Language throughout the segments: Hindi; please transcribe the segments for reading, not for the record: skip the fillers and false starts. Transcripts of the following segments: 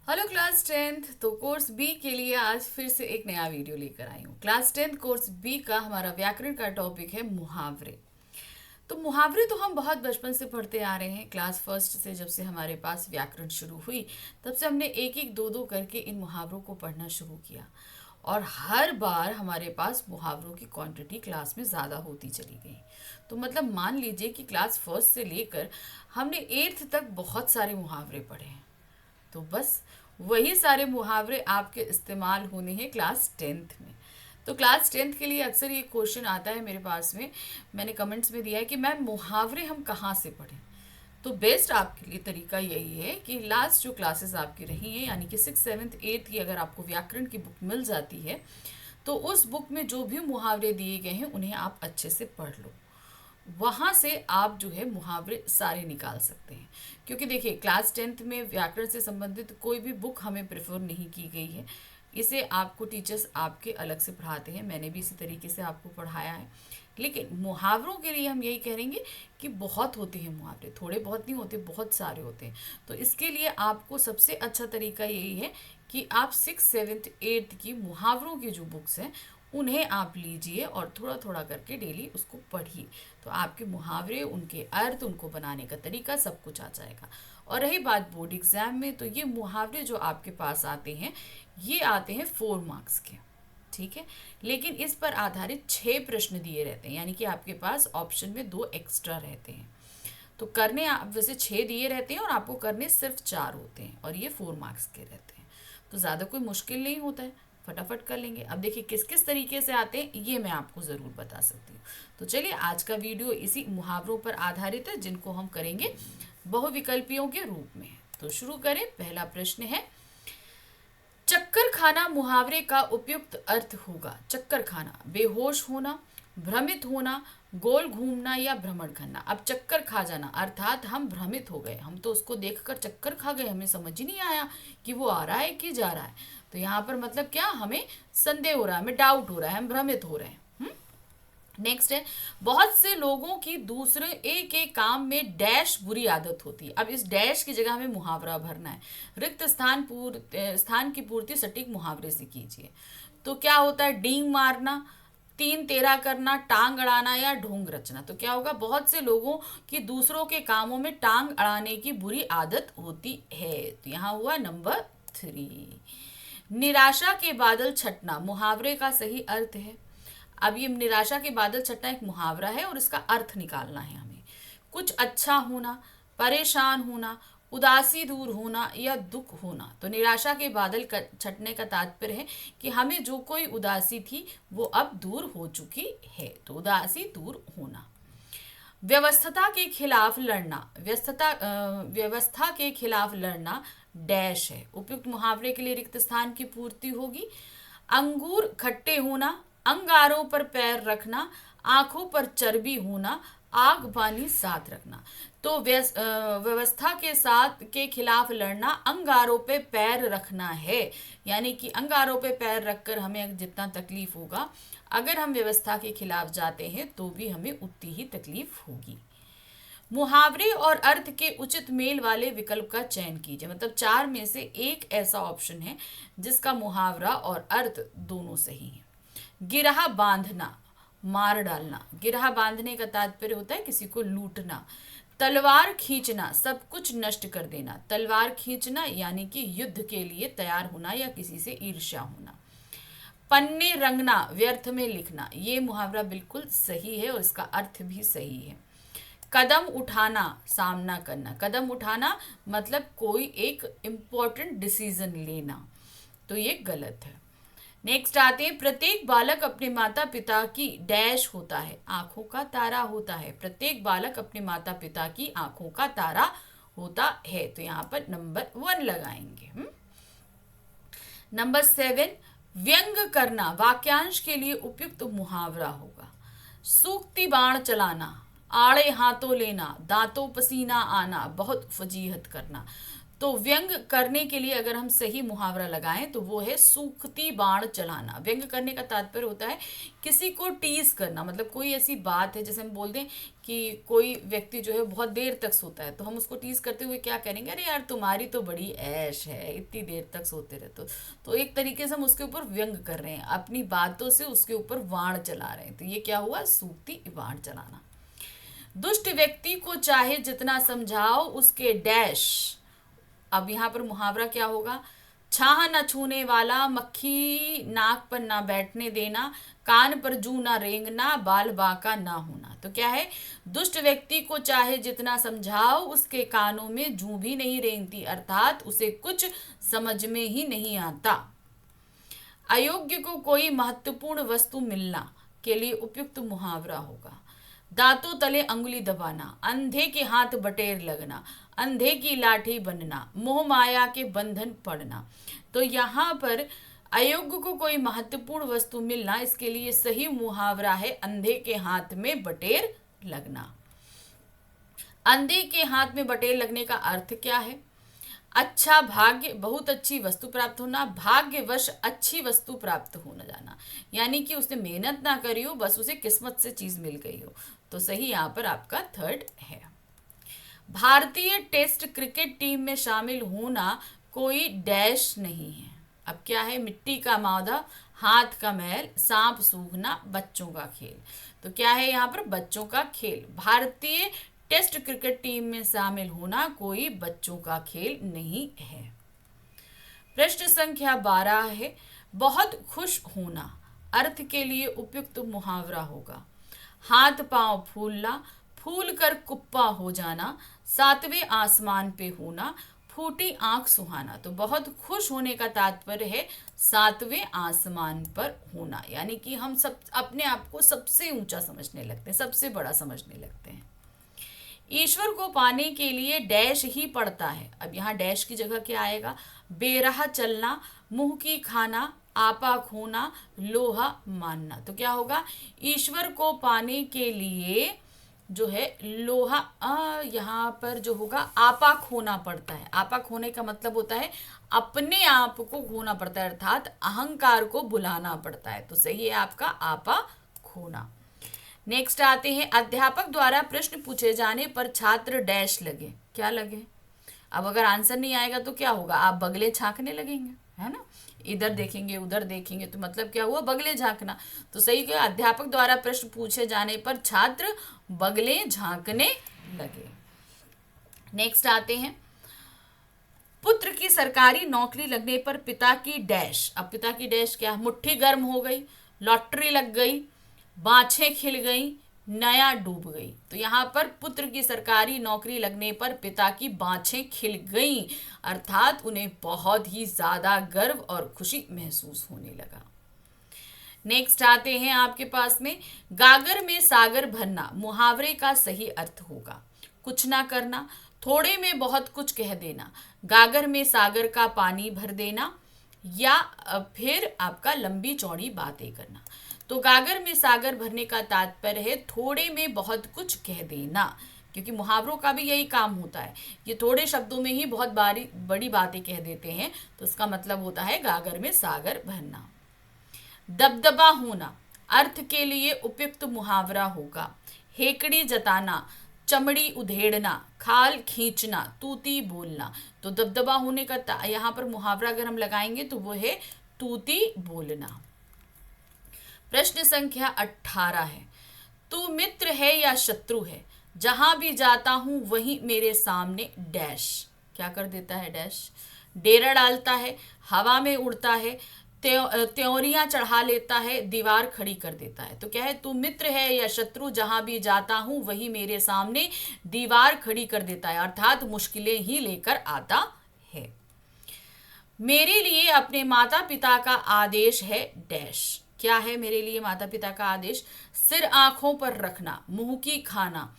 Hello class tenth. तो कोर्स बी के लिए आज फिर से एक नया वीडियो लेकर आई हूँ। क्लास टेंथ कोर्स बी का हमारा व्याकरण का टॉपिक है मुहावरे। तो मुहावरे तो हम बहुत बचपन से पढ़ते आ रहे हैं। क्लास फर्स्ट से जब से हमारे पास व्याकरण शुरू हुई तब से हमने एक एक दो दो करके इन मुहावरों को पढ़ना शुरू किया और हर बार हमारे पास मुहावरों की क्वांटिटी क्लास में ज़्यादा होती चली गई। तो मतलब मान लीजिए कि क्लास फर्स्ट से लेकर हमने एट्थ तक बहुत सारे मुहावरे पढ़े हैं। तो बस वही सारे मुहावरे आपके इस्तेमाल होने हैं क्लास टेंथ में। तो क्लास टेंथ के लिए अक्सर ये क्वेश्चन आता है मेरे पास में। मैंने कमेंट्स में दिया है कि मैम मुहावरे हम कहाँ से पढ़ें। तो बेस्ट आपके लिए तरीका यही है कि लास्ट जो क्लासेस आपकी रही हैं यानी कि सिक्स सेवन्थ एट्थ की अगर आपको व्याकरण की बुक मिल जाती है तो उस बुक में जो भी मुहावरे दिए गए हैं उन्हें आप अच्छे से पढ़ लो। वहाँ से आप जो है मुहावरे सारे निकाल सकते हैं। क्योंकि देखिए क्लास टेंथ में व्याकरण से संबंधित कोई भी बुक हमें प्रेफर नहीं की गई है। इसे आपको टीचर्स आपके अलग से पढ़ाते हैं। मैंने भी इसी तरीके से आपको पढ़ाया है। लेकिन मुहावरों के लिए हम यही कहेंगे कि बहुत होते हैं मुहावरे, थोड़े बहुत नहीं होते, बहुत सारे होते हैं। तो इसके लिए आपको सबसे अच्छा तरीका यही है कि आप सिक्स सेवन्थ एट्थ की मुहावरों की जो बुक्स हैं उन्हें आप लीजिए और थोड़ा थोड़ा करके डेली उसको पढ़िए। तो आपके मुहावरे, उनके अर्थ, उनको बनाने का तरीका सब कुछ आ जाएगा। और रही बात बोर्ड एग्जाम में, तो ये मुहावरे जो आपके पास आते हैं ये आते हैं 4 मार्क्स के। ठीक है। लेकिन इस पर आधारित 6 प्रश्न दिए रहते हैं यानी कि आपके पास ऑप्शन में 2 एक्स्ट्रा रहते हैं। तो करने आप वैसे 6 दिए रहते हैं और आपको करने सिर्फ 4 होते हैं और ये 4 मार्क्स के रहते हैं। तो ज़्यादा कोई मुश्किल नहीं होता है, फटाफट कर लेंगे। अब देखिए किस किस तरीके से आते हैं ये मैं आपको ज़रूर बता सकती हूँ। तो चलिए आज का वीडियो इसी मुहावरों पर आधारित है जिनको हम करेंगे बहुविकल्पियों के रूप में। तो शुरू करें। पहला प्रश्न है, चक्कर खाना मुहावरे का उपयुक्त अर्थ होगा। चक्कर खाना, बेहोश होना, भ्रमित होना, गोल घूमना या भ्रमण करना। अब चक्कर खा जाना अर्थात हम भ्रमित हो गए, हम तो उसको देखकर चक्कर खा गए, हमें समझ ही नहीं आया कि वो आ रहा है कि जा रहा है। तो यहाँ पर मतलब क्या, हमें संदेह हो रहा है, हमें डाउट हो रहा है, हम भ्रमित हो रहे हैं। नेक्स्ट है, बहुत से लोगों की दूसरे एक एक काम में डैश बुरी आदत होती है। अब इस डैश की जगह हमें मुहावरा भरना है। रिक्त स्थान की पूर्ति सटीक मुहावरे से कीजिए। तो क्या होता है, डींग मारना, तीन तेरा करना, टांग अड़ाना या ढोंग रचना। तो क्या होगा, बहुत से लोगों की दूसरों के कामों में टांग अड़ाने की बुरी आदत होती है। तो यहाँ हुआ नंबर 3। निराशा के बादल छटना मुहावरे का सही अर्थ है। अब ये निराशा के बादल छटना एक मुहावरा है और इसका अर्थ निकालना है हमें। कुछ अच्छा होना, परेशान होना, उदासी दूर होना या दुख होना। तो निराशा के बादल छटने का तात्पर्य है कि हमें जो कोई उदासी थी वो अब दूर हो चुकी है। तो उदासी दूर होना। व्यवस्था के खिलाफ लड़ना, व्यवस्था के खिलाफ लड़ना डैश है। उपयुक्त मुहावरे के लिए रिक्त स्थान की पूर्ति होगी। अंगूर खट्टे होना, अंगारों पर पैर रखना, आंखों पर चर्बी होना, आग पानी साथ रखना। तो व्यवस्था के साथ के खिलाफ लड़ना अंगारों पे पैर रखना है। यानी कि अंगारों पे पैर रखकर हमें जितना तकलीफ होगा, अगर हम व्यवस्था के खिलाफ जाते हैं तो भी हमें उतनी ही तकलीफ होगी। मुहावरे और अर्थ के उचित मेल वाले विकल्प का चयन कीजिए। मतलब 4 में से एक ऐसा ऑप्शन है जिसका मुहावरा और अर्थ दोनों सही है। गिरहा बांधना, मार डालना। गिरहा बांधने का तात्पर्य होता है किसी को लूटना। तलवार खींचना, सब कुछ नष्ट कर देना। तलवार खींचना यानी कि युद्ध के लिए तैयार होना या किसी से ईर्ष्या होना। पन्ने रंगना, व्यर्थ में लिखना। ये मुहावरा बिल्कुल सही है और इसका अर्थ भी सही है। कदम उठाना, सामना करना। कदम उठाना मतलब कोई एक इम्पोर्टेंट डिसीजन लेना। तो ये गलत है। नेक्स्ट आते हैं, प्रत्येक बालक अपने माता पिता की डैश होता है, आंखों का तारा होता है। प्रत्येक बालक अपने माता पिता की आंखों का तारा होता है। तो यहाँ पर नंबर 1 लगाएंगे। नंबर 7, व्यंग करना वाक्यांश के लिए उपयुक्त मुहावरा होगा। सूक्ति बाण चलाना, आड़े हाथों लेना, दांतों पसीना आना, बहुत फजीहत करना। तो व्यंग करने के लिए अगर हम सही मुहावरा लगाएं तो वो है सूखती बाण चलाना। व्यंग करने का तात्पर्य होता है किसी को टीज करना, मतलब कोई ऐसी बात है, जैसे हम बोल दें कि कोई व्यक्ति जो है बहुत देर तक सोता है, तो हम उसको टीज करते हुए क्या करेंगे, अरे यार तुम्हारी तो बड़ी ऐश है, इतनी देर तक सोते रहते हो। तो एक तरीके से हम उसके ऊपर व्यंग कर रहे हैं, अपनी बातों से उसके ऊपर वाण चला रहे हैं। तो ये क्या हुआ, सूखती बाण चलाना। दुष्ट व्यक्ति को चाहे जितना समझाओ उसके डैश। अब यहाँ पर मुहावरा क्या होगा, छाह न छूने वाला, मक्खी नाक पर ना बैठने देना, कान पर जू ना रेंगना, बाल बांका ना होना। तो क्या है, दुष्ट व्यक्ति को चाहे जितना समझाओ उसके कानों में जू भी नहीं रेंगती, अर्थात उसे कुछ समझ में ही नहीं आता। अयोग्य को कोई महत्वपूर्ण वस्तु मिलना के लिए उपयुक्त मुहावरा होगा, दांतों तले अंगुली दबाना, अंधे के हाथ बटेर लगना, अंधे की लाठी बनना, मोह माया के बंधन पड़ना। तो यहाँ पर अयोग्य को कोई महत्वपूर्ण वस्तु मिलना, इसके लिए सही मुहावरा है अंधे के हाथ में बटेर लगना। अंधे के हाथ में बटेर लगने का अर्थ क्या है, अच्छा भाग्य, बहुत अच्छी वस्तु प्राप्त होना, भाग्यवश अच्छी वस्तु प्राप्त होना जाना, यानी कि उसने मेहनत ना करी हो, बस उसे किस्मत से चीज मिल गई हो। तो सही यहाँ पर आपका थर्ड है। भारतीय टेस्ट क्रिकेट टीम में शामिल होना कोई डैश नहीं है। अब क्या है, मिट्टी का मौधा, हाथ का मैल, सांप सूंघना, बच्चों का खेल। तो क्या है यहाँ पर, बच्चों का खेल। भारतीय टेस्ट क्रिकेट टीम में शामिल होना कोई बच्चों का खेल नहीं है। प्रश्न संख्या 12 है, बहुत खुश होना अर्थ के लिए उपयुक्त मुहावरा होगा, हाथ पांव फूलना, फूल कर कुप्पा हो जाना, सातवें आसमान पे होना, फूटी आंख सुहाना। तो बहुत खुश होने का तात्पर्य है सातवें आसमान पर होना, यानी कि हम सब अपने आप को सबसे ऊंचा समझने लगते हैं, सबसे बड़ा समझने लगते हैं। ईश्वर को पाने के लिए डैश ही पड़ता है। अब यहाँ डैश की जगह क्या आएगा, बेराह चलना, मुंह की खाना, आपा खोना, लोहा मानना। तो क्या होगा, ईश्वर को पाने के लिए जो है लोहा, यहाँ पर जो होगा आपा खोना पड़ता है। आपा खोने का मतलब होता है अपने आप को खोना पड़ता है, अर्थात अहंकार को बुलाना पड़ता है। तो सही है आपका आपा खोना। नेक्स्ट आते हैं, अध्यापक द्वारा प्रश्न पूछे जाने पर छात्र डैश लगे। क्या लगे, अब अगर आंसर नहीं आएगा तो क्या होगा, आप बगले झांकने लगेंगे, है ना, इधर देखेंगे उधर देखेंगे, तो मतलब क्या हुआ, बगले झांकना। तो सही क्या, अध्यापक द्वारा प्रश्न पूछे जाने पर छात्र बगले झांकने लगे। नेक्स्ट आते हैं, पुत्र की सरकारी नौकरी लगने पर पिता की डैश। अब पिता की डैश क्या, मुट्ठी गर्म हो गई, लॉटरी लग गई, बाछें खिल गई, नया डूब गई। तो यहाँ पर पुत्र की सरकारी नौकरी लगने पर पिता की बाछें खिल गईं, अर्थात उन्हें बहुत ही ज्यादा गर्व और खुशी महसूस होने लगा। नेक्स्ट आते हैं आपके पास में, गागर में सागर भरना मुहावरे का सही अर्थ होगा, कुछ ना करना, थोड़े में बहुत कुछ कह देना, गागर में सागर का पानी भर देना, या फिर आपका लंबी चौड़ी बातें करना। तो गागर में सागर भरने का तात्पर्य है थोड़े में बहुत कुछ कह देना, क्योंकि मुहावरों का भी यही काम होता है, ये थोड़े शब्दों में ही बहुत बड़ी बातें कह देते हैं। तो इसका मतलब होता है गागर में सागर भरना। दबदबा होना अर्थ के लिए उपयुक्त मुहावरा होगा, हेकड़ी जताना, चमड़ी उधेड़ना, खाल खींचना, तूती बोलना। तो दबदबा होने का यहाँ पर मुहावरा अगर हम लगाएंगे तो वो है तूती बोलना। प्रश्न संख्या 18 है, तू मित्र है या शत्रु है, जहां भी जाता हूं वहीं मेरे सामने डैश। क्या कर देता है, डैश, डेरा डालता है, हवा में उड़ता है, त्योरियां चढ़ा लेता है, दीवार खड़ी कर देता है। तो क्या है, तू मित्र है या शत्रु, जहां भी जाता हूं वही मेरे सामने दीवार खड़ी कर देता है, अर्थात मुश्किलें ही लेकर आता है। मेरे लिए अपने माता पिता का आदेश है डैश। क्या है मेरे लिए माता पिता का आदेश, सिर आंखों पर रखना, मुंह की खाना,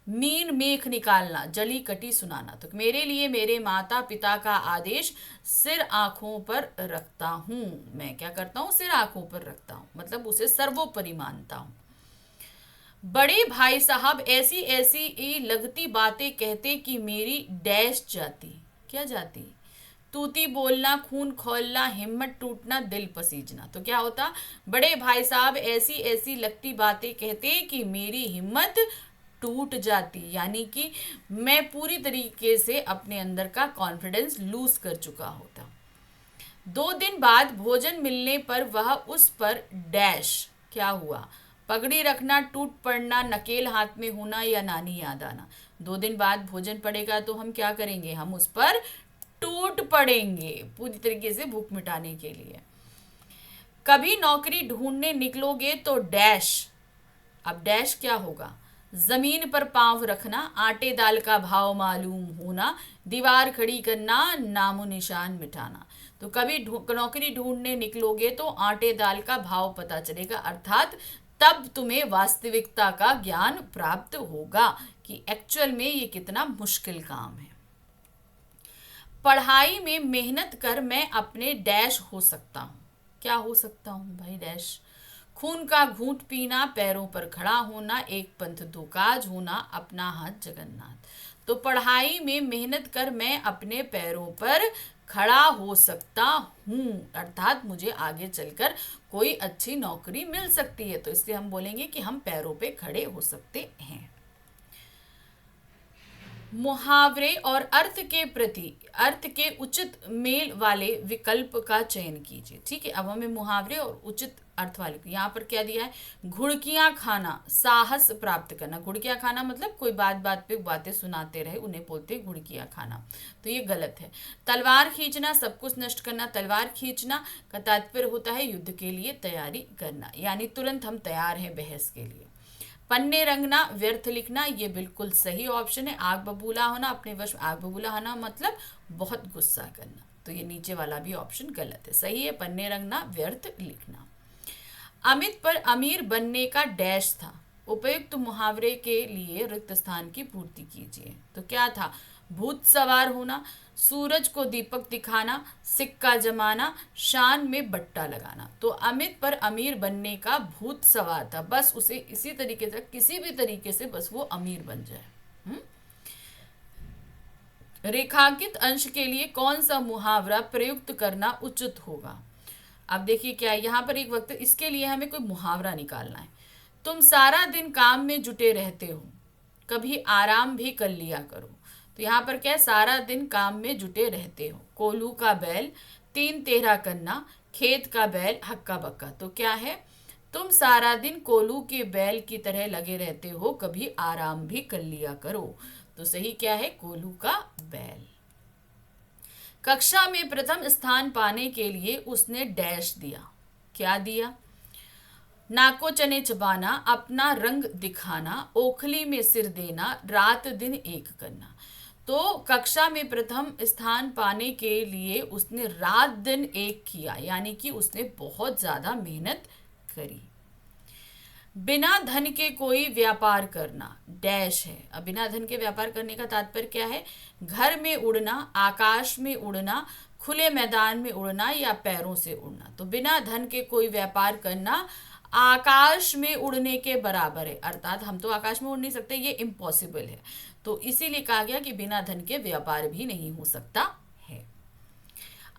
मीन मेख निकालना, जली कटी सुनाना। तो मेरे लिए मेरे माता पिता का आदेश सिर आंखों पर रखता हूं। मैं क्या करता हूं, सिर आंखों पर रखता हूं, मतलब उसे सर्वोपरि मानता हूं। बड़े भाई साहब ऐसी ऐसी लगती बातें कहते कि मेरी डैश जाती। क्या जाती? तूती बोलना, खून खौलना, हिम्मत टूटना, दिल पसीजना। तो क्या होता? बड़े भाई साहब ऐसी ऐसी लगती बातें कहते कि मेरी हिम्मत टूट जाती, यानी कि मैं पूरी तरीके से अपने अंदर का कॉन्फिडेंस लूज कर चुका होता। 2 दिन बाद भोजन मिलने पर वह उस पर डैश, क्या हुआ? पगड़ी रखना, टूट पड़ना, नकेल हाथ में होना या नानी याद आना। 2 दिन बाद भोजन पड़ेगा तो हम क्या करेंगे? हम उस पर टूट पड़ेंगे पूरी तरीके से भूख मिटाने के लिए। कभी नौकरी ढूंढने निकलोगे तो डैश, अब डैश क्या होगा? जमीन पर पांव रखना, आटे दाल का भाव मालूम होना, दीवार खड़ी करना, नामो निशान मिटाना। तो कभी नौकरी ढूंढने निकलोगे तो आटे दाल का भाव पता चलेगा, अर्थात तब तुम्हें वास्तविकता का ज्ञान प्राप्त होगा कि एक्चुअल में ये कितना मुश्किल काम है। पढ़ाई में मेहनत कर मैं अपने डैश हो सकता हूँ। क्या हो सकता हूँ भाई? डैश। खून का घूंट पीना, पैरों पर खड़ा होना, एक पंथ दो काज होना, अपना हाथ जगन्नाथ। तो पढ़ाई में मेहनत कर मैं अपने पैरों पर खड़ा हो सकता हूँ, अर्थात मुझे आगे चलकर कोई अच्छी नौकरी मिल सकती है। तो इसलिए हम बोलेंगे कि हम पैरों पे खड़े हो सकते हैं। मुहावरे और अर्थ के उचित मेल वाले विकल्प का चयन कीजिए। ठीक है, अब हमें मुहावरे और उचित अर्थ वाले, यहाँ पर क्या दिया है? घुड़कियां खाना, साहस प्राप्त करना। घुड़कियां खाना मतलब कोई बात बात पे बातें सुनाते रहे, उन्हें बोलते हैं घुड़कियां खाना। तो ये गलत है। तलवार खींचना, सब कुछ नष्ट करना। तलवार खींचना का तात्पर्य होता है युद्ध के लिए तैयारी करना, यानी तुरंत हम तैयार हैं बहस के लिए। पन्ने रंगना, व्यर्थ लिखना, ये बिल्कुल सही ऑप्शन है। आग बबूला होना, अपने वश में। आग बबूला होना मतलब बहुत गुस्सा करना। तो ये नीचे वाला भी ऑप्शन गलत है। सही है पन्ने रंगना, व्यर्थ लिखना। अमित पर अमीर बनने का डैश था। उपयुक्त मुहावरे के लिए रिक्त स्थान की पूर्ति कीजिए। तो क्या था? भूत सवार होना, सूरज को दीपक दिखाना, सिक्का जमाना, शान में बट्टा लगाना। तो अमित पर अमीर बनने का भूत सवार था, बस उसे इसी तरीके से, किसी भी तरीके से बस वो अमीर बन जाए। रेखांकित अंश के लिए कौन सा मुहावरा प्रयुक्त करना उचित होगा? अब देखिए क्या है यहाँ पर एक वक्त, इसके लिए हमें कोई मुहावरा निकालना है। तुम सारा दिन काम में जुटे रहते हो, कभी आराम भी कर लिया करो। तो यहाँ पर क्या है? सारा दिन काम में जुटे रहते हो। कोल्हू का बैल, 3 तेरह करना, खेत का बैल, हक्का बक्का। तो क्या है? तुम सारा दिन कोल्हू के बैल की तरह लगे रहते हो, कभी आराम भी कर लिया करो। तो सही क्या है? कोल्हू का बैल। कक्षा में प्रथम स्थान पाने के लिए उसने डैश दिया। क्या दिया? नाको चने चबाना, अपना रंग दिखाना, ओखली में सिर देना, रात दिन एक करना। तो कक्षा में प्रथम स्थान पाने के लिए उसने रात दिन एक किया, यानी कि उसने बहुत ज्यादा मेहनत करी। बिना धन के कोई व्यापार करना डैश है। अब बिना धन के व्यापार करने का तात्पर्य क्या है? घर में उड़ना, आकाश में उड़ना, खुले मैदान में उड़ना या पैरों से उड़ना। तो बिना धन के कोई व्यापार करना आकाश में उड़ने के बराबर है, अर्थात हम तो आकाश में उड़ नहीं सकते, ये इम्पॉसिबल है। तो इसीलिए कहा गया कि बिना धन के व्यापार भी नहीं हो सकता है।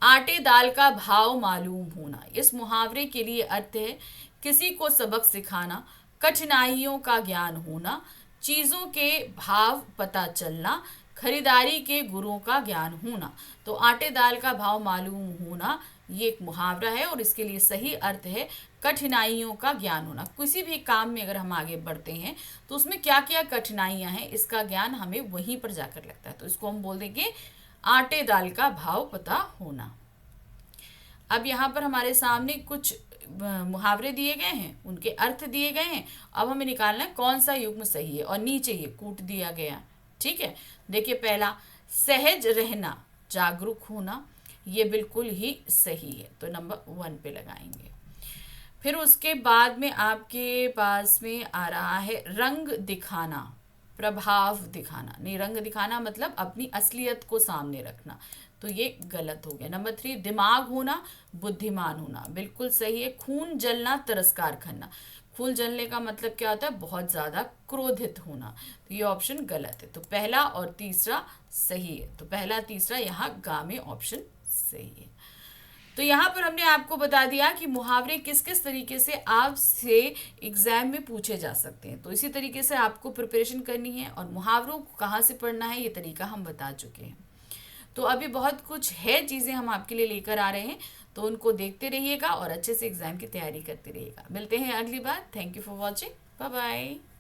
आटे दाल का भाव मालूम होना, इस मुहावरे के लिए अर्थ है किसी को सबक सिखाना, कठिनाइयों का ज्ञान होना, चीजों के भाव पता चलना, खरीदारी के गुरों का ज्ञान होना। तो आटे दाल का भाव मालूम होना ये एक मुहावरा है और इसके लिए सही अर्थ है कठिनाइयों का ज्ञान होना। किसी भी काम में अगर हम आगे बढ़ते हैं तो उसमें क्या क्या कठिनाइयां हैं, इसका ज्ञान हमें वहीं पर जाकर लगता है। तो इसको हम बोल देंगे आटे दाल का भाव पता होना। अब यहाँ पर हमारे सामने कुछ मुहावरे दिए गए हैं, उनके अर्थ दिए गए हैं। अब हमें निकालना है कौन सा युग्म सही है, और नीचे ये कूट दिया गया। ठीक है, देखिए पहला सहज रहना, जागरूक होना, ये बिल्कुल ही सही है, तो नंबर 1 पे लगाएंगे। फिर उसके बाद में आपके पास में आ रहा है रंग दिखाना, प्रभाव दिखाना। नहीं, रंग दिखाना मतलब अपनी असलियत को सामने रखना, तो ये गलत हो गया। नंबर 3 दिमाग होना, बुद्धिमान होना, बिल्कुल सही है। खून जलना, तिरस्कार करना। फूल जलने का मतलब क्या होता है? बहुत ज़्यादा क्रोधित होना। तो ये ऑप्शन गलत है। तो पहला और तीसरा सही है। तो पहला तीसरा यहाँ गा में ऑप्शन सही है। तो यहाँ पर हमने आपको बता दिया कि मुहावरे किस किस तरीके से आपसे एग्जाम में पूछे जा सकते हैं। तो इसी तरीके से आपको प्रिपरेशन करनी है, और मुहावरों को कहाँ से पढ़ना है ये तरीका हम बता चुके हैं। तो अभी बहुत कुछ है चीज़ें हम आपके लिए लेकर आ रहे हैं, तो उनको देखते रहिएगा और अच्छे से एग्जाम की तैयारी करते रहिएगा। मिलते हैं अगली बार। Thank you for watching. Bye bye.